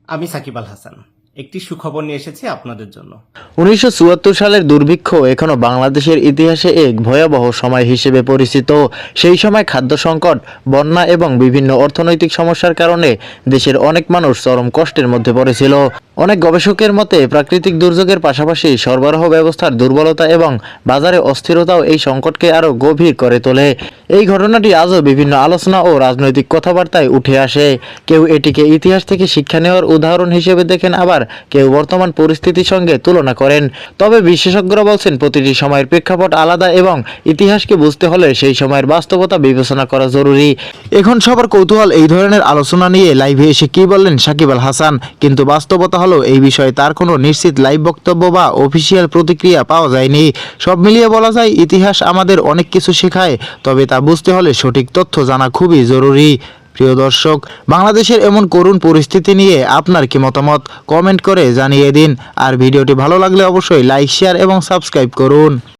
আমি সাকিব আল হাসান একটি সুখবর নিয়ে এসেছি আপনাদের জন্য। ১৯৭৪ সালের দুর্ভিক্ষ এখনো বাংলাদেশের ইতিহাসে এক ভয়াবহ সময় হিসেবে পরিচিত। সেই সময় খাদ্য সংকট, বন্যা এবং বিভিন্ন অর্থনৈতিক সমস্যার কারণে দেশের অনেক মানুষ চরম কষ্টের মধ্যে পড়েছিল। অনেক গবেষকের মতে প্রাকৃতিক দুর্যোগের পাশাপাশি সরবরাহ ব্যবস্থার দুর্বলতা এবং বাজারে অস্থিরতাও এই সংকটকে আরও গভীর করে তোলে। এই ঘটনাটি আজও বিভিন্ন আলোচনা ও রাজনৈতিক কথাবার্তায় উঠে আসে। কেউ এটিকে ইতিহাস থেকে শিক্ষা নেওয়ার উদাহরণ হিসেবে দেখেন, আবার কেউ বর্তমান পরিস্থিতির সঙ্গে তুলনা করেন। তবে বিশেষজ্ঞরা বলছেন প্রতিটি সময়ের প্রেক্ষাপট আলাদা এবং ইতিহাসকে বুঝতে হলে সেই সময়ের বাস্তবতা বিবেচনা করা জরুরি। এখন সবার কৌতূহল এই ধরনের আলোচনা নিয়ে লাইভে এসে কি বললেন সাকিব আল হাসান, কিন্তু বাস্তবতা হলো এই বিষয়ে তার কোনো নিশ্চিত লাইভ বক্তব্য বা অফিসিয়াল প্রতিক্রিয়া পাওয়া যায়নি। সব মিলিয়ে বলা যায় ইতিহাস আমাদের অনেক কিছু শেখায়, তবে তা বুঝতে হলে সঠিক তথ্য জানা খুবই জরুরি। প্রিয় দর্শক, বাংলাদেশের এমন করুণ পরিস্থিতি নিয়ে আপনার কি মতামত কমেন্ট করে জানিয়ে দিন। আর ভিডিওটি ভালো লাগলে অবশ্যই লাইক, শেয়ার এবং সাবস্ক্রাইব করুন।